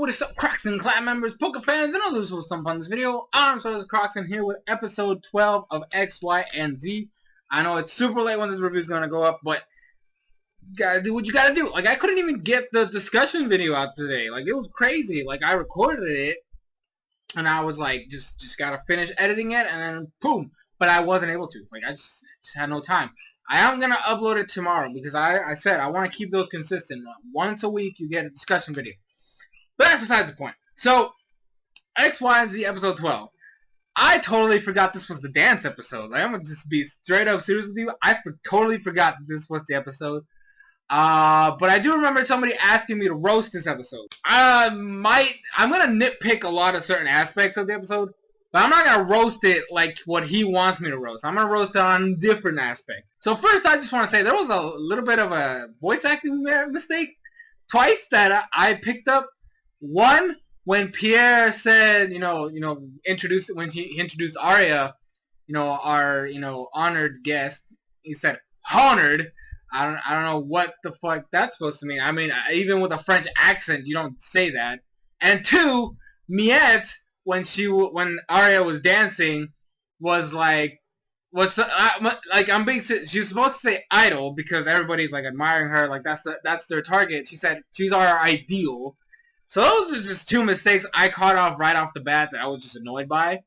what is up, Crockxen clan members, Poke fans, and others who will stump on this video. I'm SoresanCrockxen here with episode 12 of XY&Z. I know it's super late when this review is going to go up, but you gotta do what you gotta do. Like, I couldn't even get the discussion video out today. Like, it was crazy. Like, I recorded it, and I was like, just gotta finish editing it, and then boom. But I wasn't able to. Like, I just had no time. I am going to upload it tomorrow because I said I want to keep those consistent. Once a week, you get a discussion video. But that's besides the point. So, XY&Z episode 12. I totally forgot this was the dance episode. Like, I'm going to just be straight up serious with you. I totally forgot that this was the episode. But I do remember somebody asking me to roast this episode. I'm going to nitpick a lot of certain aspects of the episode. But I'm not going to roast it like what he wants me to roast. I'm going to roast it on different aspects. So first, I just want to say there was a little bit of a voice acting mistake twice that I picked up. One, when Pierre said, when he introduced Arya, our, honored guest, he said, honored. I don't know what the fuck that's supposed to mean. I mean, even with a French accent, you don't say that. And two, Miette, when Arya was dancing, was like, I'm being, she's supposed to say idol because everybody's like admiring her, like that's their target. She said she's our ideal. So those are just two mistakes I caught off right off the bat that I was just annoyed by.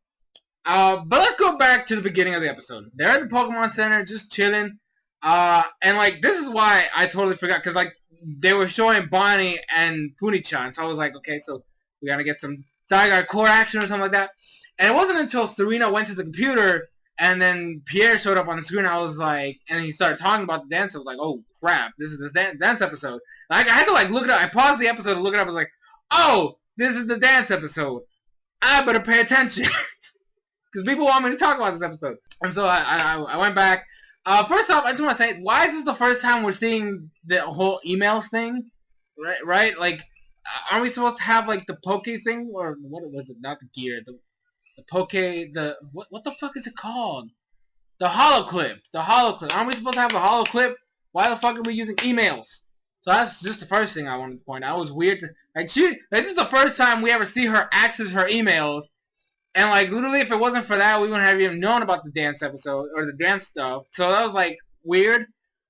But let's go back to the beginning of the episode. They're at the Pokemon Center, just chilling. And like, this is why I totally forgot, because like, they were showing Bonnie and Puni-chan, so I was like, okay, so we gotta get some Zygarde core action or something like that. And it wasn't until Serena went to the computer and then Pierre showed up on the screen, I was like, and he started talking about the dance, I was like, oh crap, this is the dance episode. Like, I had to like look it up, I paused the episode to look it up, I was like, oh, this is the dance episode. I better pay attention. Because people want me to talk about this episode. And so I went back. First off, I just want to say, why is this the first time we're seeing the whole emails thing? Right? Like, aren't we supposed to have, like, the Poke thing? Or, what was it? Not the gear. The Poke, what the fuck is it called? The Holoclip. The Holoclip. Aren't we supposed to have the Holoclip? Why the fuck are we using emails? So that's just the first thing I wanted to point out. It was weird. This is the first time we ever see her access her emails. And, like, literally, if it wasn't for that, we wouldn't have even known about the dance episode, or the dance stuff. So that was, like, weird.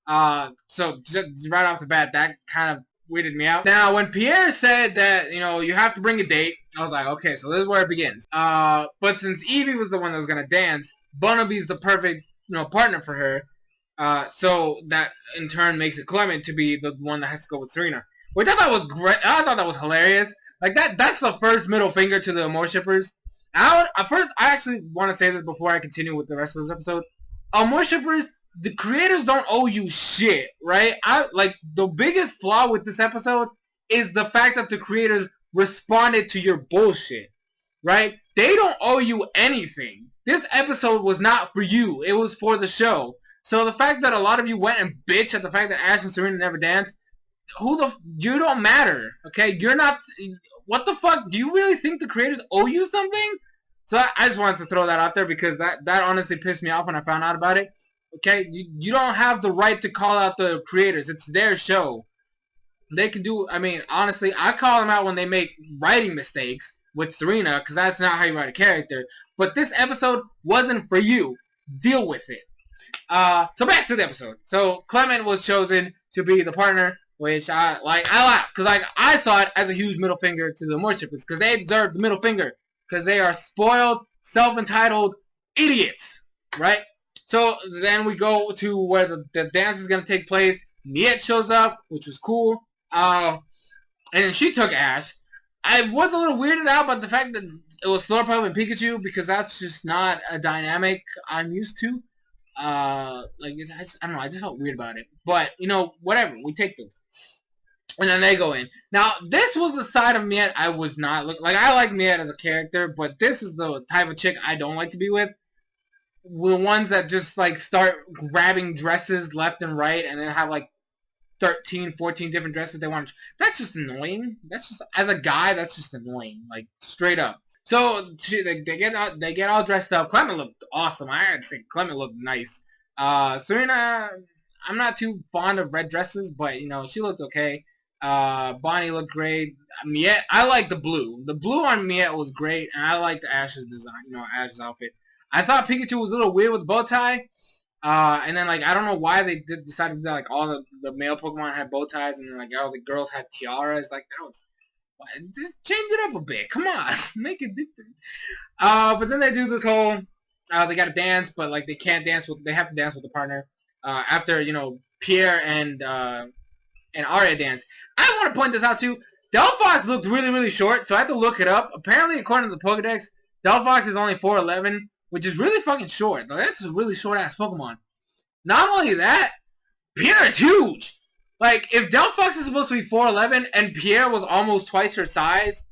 So just right off the bat, that kind of weirded me out. Now, when Pierre said that, you have to bring a date, I was like, okay, so this is where it begins. But since Eevee was the one that was going to dance, Bunnelby's the perfect, partner for her. So that, in turn, makes it Clement to be the one that has to go with Serena. Which I thought was great. I thought that was hilarious. Like, that's the first middle finger to the Amore shippers. I actually want to say this before I continue with the rest of this episode. Amore shippers, the creators don't owe you shit, right? The biggest flaw with this episode is the fact that the creators responded to your bullshit, right? They don't owe you anything. This episode was not for you. It was for the show. So the fact that a lot of you went and bitch at the fact that Ash and Serena never danced, you don't matter, okay? You're not, what the fuck? Do you really think the creators owe you something? So I just wanted to throw that out there because that honestly pissed me off when I found out about it. Okay, you don't have the right to call out the creators. It's their show. They can do, I mean, honestly, I call them out when they make writing mistakes with Serena because that's not how you write a character. But this episode wasn't for you. Deal with it. So back to the episode. So Clement was chosen to be the partner, which I laughed because I saw it as a huge middle finger to the Amore shippers because they deserve the middle finger because they are spoiled, self-entitled idiots, right? So then we go to where the dance is going to take place. Miette shows up, which was cool, and then she took Ash. I was a little weirded out by the fact that it was Slurpuff and Pikachu because that's just not a dynamic I'm used to. I don't know, I just felt weird about it. But, whatever, we take those. And then they go in. Now, this was the side of Miette I was not I like Miette as a character, but this is the type of chick I don't like to be with. The ones that just, start grabbing dresses left and right and then have, 13, 14 different dresses they want. That's just annoying. That's just, as a guy, that's just annoying. Straight up. So they get all dressed up. Clement looked awesome. I had to say Clement looked nice. Serena, I'm not too fond of red dresses, but she looked okay. Bonnie looked great. Miette, I like the blue. The blue on Miette was great, and I liked Ash's design. You know, Ash's outfit. I thought Pikachu was a little weird with the bow tie. And then like I don't know why they decided to do like all the male Pokemon had bow ties, and then like all the girls had tiaras. Like that was just change it up a bit. Come on, make it different. But then they do this whole they gotta dance, but like they can't dance with they have to dance with the partner. After you know Pierre and Aria dance. I want to point this out too. Delphox looked really short, so I had to look it up. Apparently, according to the Pokedex, Delphox is only 4'11", which is really fucking short. Now, that's a really short-ass Pokemon. Not only that, Pierre is huge. Like, if Delphox is supposed to be 4'11", and Pierre was almost twice her size,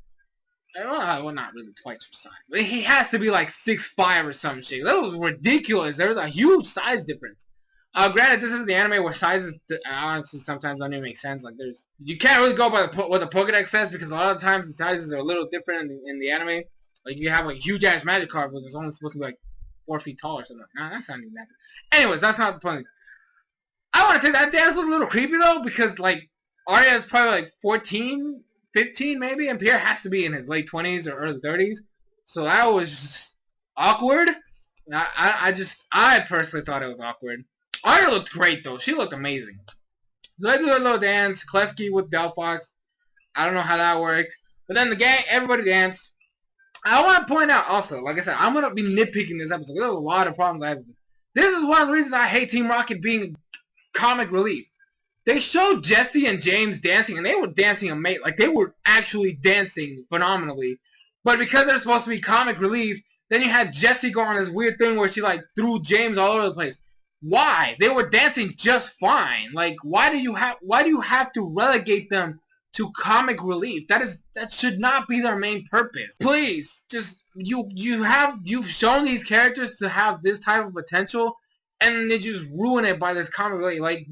well, not really twice her size, but he has to be like 6'5" or some shit. That was ridiculous. There was a huge size difference. Granted, this is the anime where sizes honestly sometimes don't even make sense. Like, you can't really go by what the Pokedex says because a lot of times the sizes are a little different in the anime. Like, you have like huge ass Magikarp, but it's only supposed to be like 4 feet tall or something. Nah, that's not even that. Anyways, that's not the point. I want to say that dance looked a little creepy though because like Arya is probably like 14, 15 maybe, and Pierre has to be in his late 20s or early 30s. So that was just awkward. I personally thought it was awkward. Arya looked great though. She looked amazing. So they do a little dance, Klefki with Delphox. I don't know how that worked. But then the gang, everybody danced. I want to point out also, like I said, I'm going to be nitpicking this episode. There's a lot of problems I have with this. This is one of the reasons I hate Team Rocket being comic relief. They showed Jesse and James dancing, and they were dancing amazing. Like, they were actually dancing phenomenally. But because they're supposed to be comic relief, then you had Jesse go on this weird thing where she, like, threw James all over the place. Why? They were dancing just fine. Like, why do you have to relegate them to comic relief? That should not be their main purpose. Please, just you've shown these characters to have this type of potential, and they just ruin it by this comic relief. Like,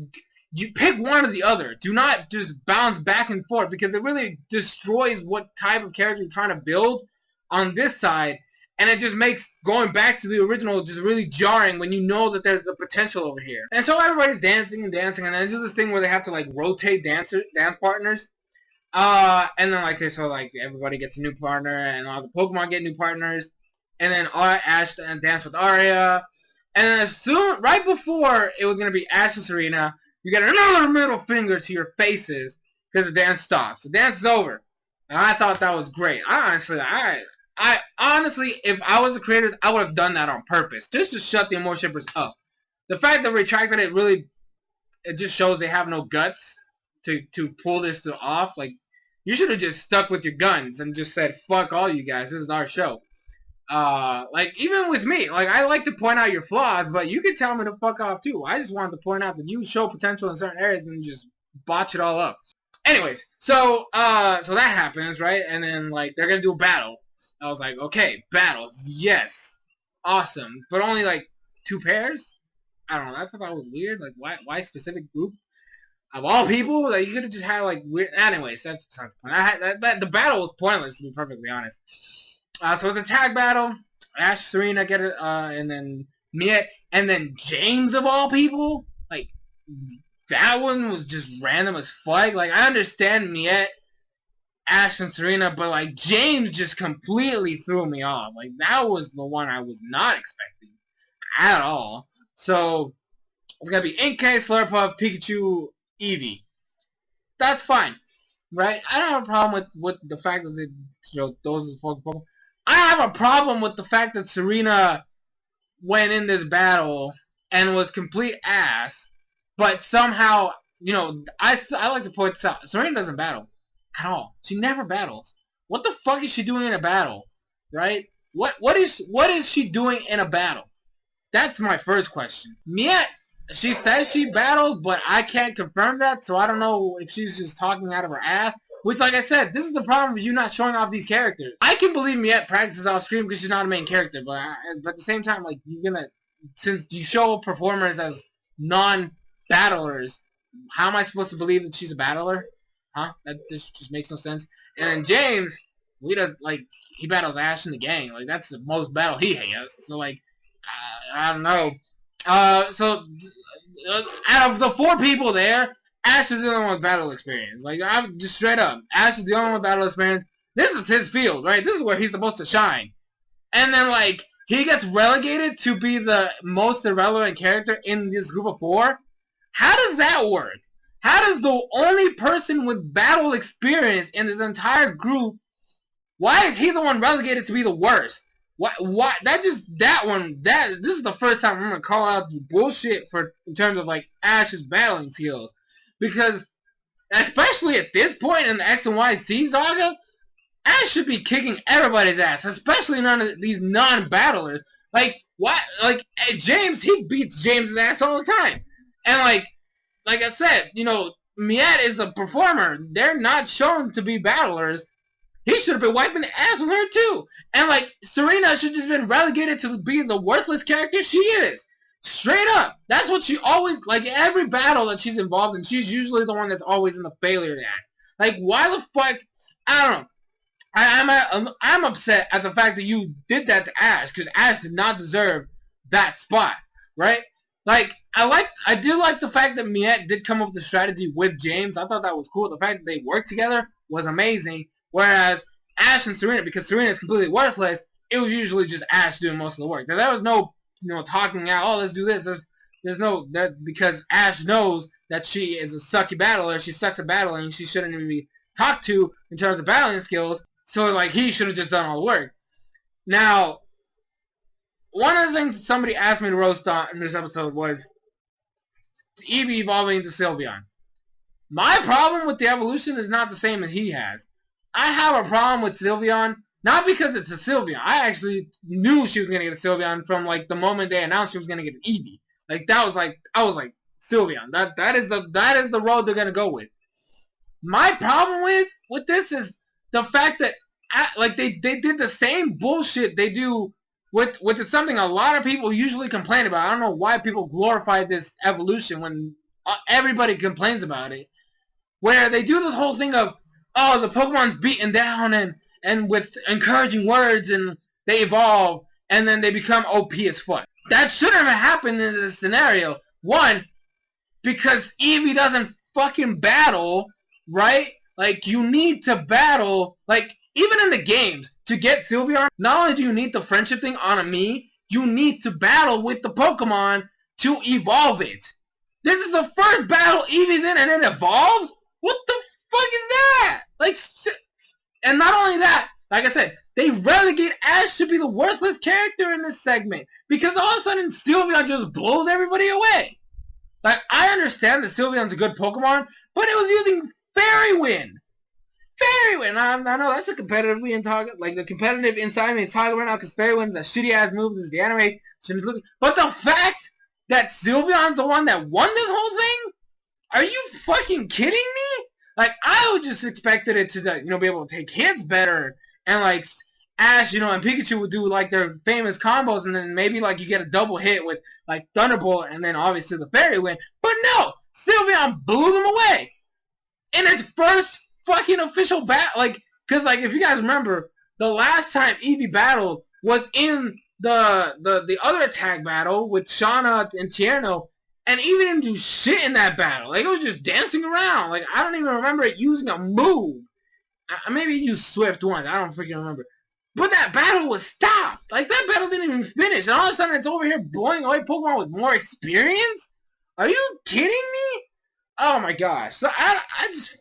you pick one or the other. Do not just bounce back and forth because it really destroys what type of character you're trying to build on this side. And it just makes going back to the original just really jarring when you know that there's the potential over here. And so everybody's dancing and dancing, and then they do this thing where they have to like rotate dance partners. And then like everybody gets a new partner, and all the Pokemon get new partners. And then Ash dance with Arya. And then right before it was gonna be Ash and Serena, you get another middle finger to your faces because the dance stops. The dance is over. And I thought that was great. I honestly, if I was the creators, I would have done that on purpose, just to shut the emotion shippers up. The fact that retracted it just shows they have no guts to pull this off. Like, you should have just stuck with your guns and just said, fuck all you guys, this is our show. Like, even with me, like, I like to point out your flaws, but you can tell me to fuck off too. I just wanted to point out that you show potential in certain areas and just botch it all up. Anyways, so that happens, right? And then, like, they're gonna do a battle. I was like, okay, battles, yes, awesome, but only like 2 pairs. I don't know. I thought it was weird. Like, why specific group of all people? Like, you could have just had like weird. Anyways, that's besides the point. The battle was pointless, to be perfectly honest. So it's a tag battle. Ash, Serena get it, and then Miette, and then James of all people. Like, that one was just random as fuck. Like, I understand Miette, Ash and Serena, but like James just completely threw me off. Like, that was the one I was not expecting at all. So it's gonna be Inkay, Slurpuff, Pikachu, Eevee. That's fine, right? I don't have a problem with the fact that those are the 4 Pokemon. I have a problem with the fact that Serena went in this battle and was complete ass, but somehow, I like to point this out. Serena doesn't battle at all. She never battles. What the fuck is she doing in a battle? Right? What is she doing in a battle? That's my first question. Miette, she says she battles, but I can't confirm that, so I don't know if she's just talking out of her ass. Which, like I said, this is the problem with you not showing off these characters. I can believe Miette practices off screen because she's not a main character, but at the same time, like, since you show performers as non-battlers, how am I supposed to believe that she's a battler? Huh? That just makes no sense. And then James, he battles Ash in the gang. Like, that's the most battle he has. So, like, I don't know. So, out of the 4 people there, Ash is the only one with battle experience. Like, I'm just straight up. Ash is the only one with battle experience. This is his field, right? This is where he's supposed to shine. And then, like, he gets relegated to be the most irrelevant character in this group of 4. How does that work? How does the only person with battle experience in this entire group, why is he the one relegated to be the worst? Why this is the first time I'm gonna call out the bullshit in terms of like Ash's battling skills, because especially at this point in the X and Y&Z saga, Ash should be kicking everybody's ass, especially none of these non-battlers. Like why? Like James, he beats James's ass all the time, and like I said, you know, Miette is a performer. They're not shown to be battlers. He should have been wiping the ass with her too. And like Serena should just been relegated to being the worthless character she is. Straight up. That's what she always, like every battle that she's involved in, she's usually the one that's always in the failure act. Like why the fuck? I don't know. I'm upset at the fact that you did that to Ash, because Ash did not deserve that spot, right? Like I do like the fact that Miette did come up with the strategy with James. I thought that was cool. The fact that they worked together was amazing. Whereas Ash and Serena, because Serena is completely worthless, it was usually just Ash doing most of the work. There was no, you know, talking out, oh, let's do this. There's no, because Ash knows that she is a sucky battler. She sucks at battling. She shouldn't even be talked to in terms of battling skills. So, like, he should have just done all the work. Now, one of the things somebody asked me to roast on in this episode was Eevee evolving into Sylveon. My problem with the evolution is not the same as he has. I have a problem with Sylveon, not because it's a Sylveon. I actually knew she was going to get a Sylveon from, like, the moment they announced she was going to get an Eevee. Like, that was, like, I was like, Sylveon. That is the road they're going to go with. My problem with this is the fact that, like, they did the same bullshit they do with something a lot of people usually complain about. I don't know why people glorify this evolution when everybody complains about it. Where they do this whole thing of, oh, the Pokemon's beaten down and with encouraging words and they evolve and then they become OP as fuck. That shouldn't have happened in this scenario. One, because Eevee doesn't fucking battle, right? Like, you need to battle, like, even in the games, to get Sylveon, not only do you need the friendship thing on a Mii, you need to battle with the Pokemon to evolve it. This is the first battle Eevee's in and it evolves? What the fuck is that? Like, and not only that, like I said, they relegate Ash to be the worthless character in this segment because all of a sudden Sylveon just blows everybody away. Like, I understand that Sylveon's a good Pokemon, but it was using Fairy Wind. Fairy Wind, I know that's a competitive like the competitive inside me is talking right now because Fairy Wind's a shitty ass move. This is the anime. But the fact that Sylveon's the one that won this whole thing? Are you fucking kidding me? Like, I would just expected it to, you know, be able to take hits better. And, like, Ash, you know, and Pikachu would do, like, their famous combos. And then maybe, like, you get a double hit with, like, Thunderbolt and then, obviously, the Fairy Wind. But no! Sylveon blew them away! In its first fucking official battle. Like, because, like, if you guys remember, the last time Eevee battled was in the other attack battle with Shauna and Tierno. And Eevee didn't do shit in that battle. Like, it was just dancing around. Like, I don't even remember it using a move. Maybe it used Swift once. I don't freaking remember. But that battle was stopped. Like, that battle didn't even finish. And all of a sudden, it's over here blowing away Pokemon with more experience? Are you kidding me? Oh, my gosh. So, I just...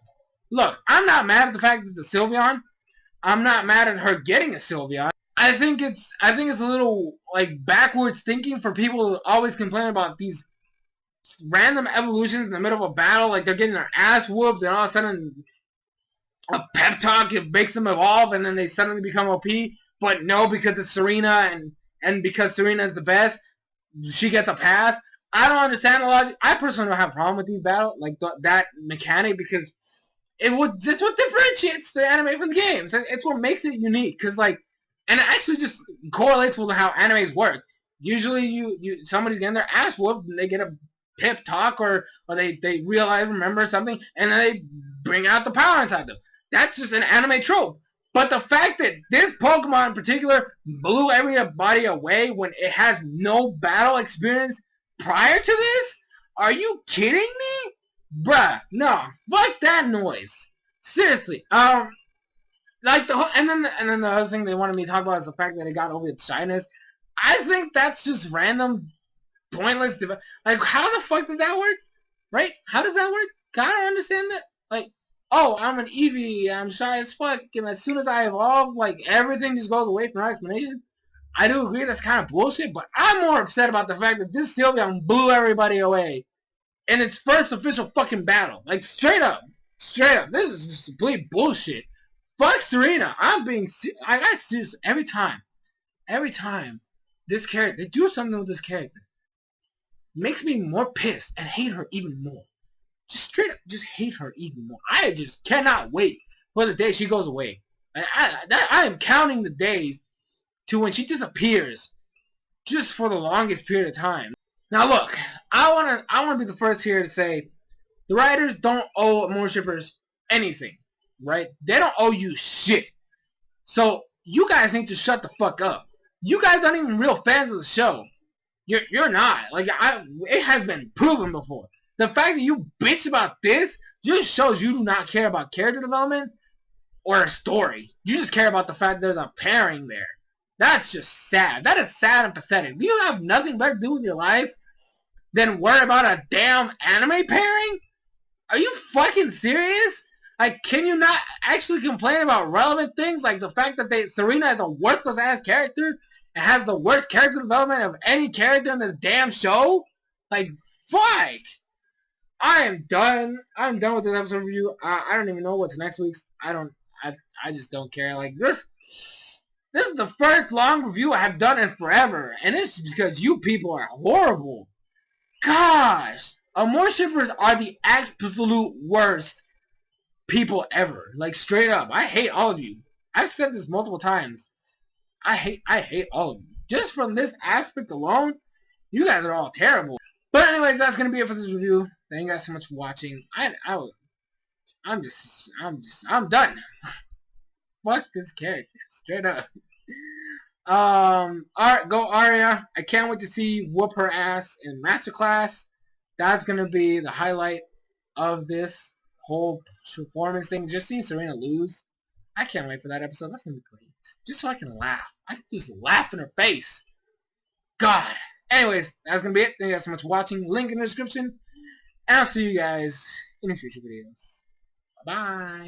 Look, I'm not mad at the fact that it's a Sylveon. I'm not mad at her getting a Sylveon. I think it's a little, like, backwards thinking for people to always complain about these random evolutions in the middle of a battle, like they're getting their ass whooped, and all of a sudden a pep talk makes them evolve, and then they suddenly become OP. But no, because it's Serena, and because Serena is the best, she gets a pass. I don't understand the logic. I personally don't have a problem with these battles, like that mechanic, because it's what differentiates the anime from the games. It's what makes it unique, because like, and it actually just correlates with how animes work. Usually, somebody's getting their ass whooped, and they get a pep talk, or they remember something, and then they bring out the power inside them. That's just an anime trope. But the fact that this Pokemon in particular blew everybody away when it has no battle experience prior to this? Are you kidding me? Bruh, no. Fuck that noise. Seriously. Like the whole, and then the other thing they wanted me to talk about is the fact that it got over its shyness. I think that's just random, pointless. Like, how the fuck does that work? Right? How does that work? I don't understand that. Like, oh, I'm an Eevee, I'm shy as fuck, and as soon as I evolve, like, everything just goes away from our explanation. I do agree that's kind of bullshit, but I'm more upset about the fact that this Sylveon blew everybody away in its first official fucking battle. Like, straight up. Straight up. This is just complete bullshit. Fuck Serena. I'm being... I got serious every time. Every time this character... They do something with this character. Makes me more pissed and hate her even more. Just straight up, just hate her even more. I just cannot wait for the day she goes away. I am counting the days to when she disappears, just for the longest period of time. Now look, I wanna be the first here to say, the writers don't owe more shippers anything, right? They don't owe you shit. So you guys need to shut the fuck up. You guys aren't even real fans of the show. You're not. Like, it has been proven before. The fact that you bitch about this just shows you do not care about character development or a story. You just care about the fact there's a pairing there. That's just sad. That is sad and pathetic. Do you have nothing better to do with your life than worry about a damn anime pairing? Are you fucking serious? Like, can you not actually complain about relevant things like the fact that Serena is a worthless ass character and has the worst character development of any character in this damn show? Like, fuck! I am done. I'm done with this episode review. I don't even know what's next week's. I just don't care. Like, this is the first long review I have done in forever. And it's because you people are horrible. Gosh. Amore shippers are the absolute worst people ever. Like, straight up. I hate all of you. I've said this multiple times. I hate all of you. Just from this aspect alone, you guys are all terrible. But anyways, that's gonna be it for this review. Thank you guys so much for watching. I'm done. Fuck this character. Straight up. Alright, go Arya. I can't wait to see you whoop her ass in Masterclass. That's gonna be the highlight of this whole performance thing. Just seeing Serena lose. I can't wait for that episode. That's gonna be great. Just so I can laugh. I can just laugh in her face. God. Anyways, that's gonna be it. Thank you guys so much for watching. Link in the description. And I'll see you guys in the future videos. Bye-bye.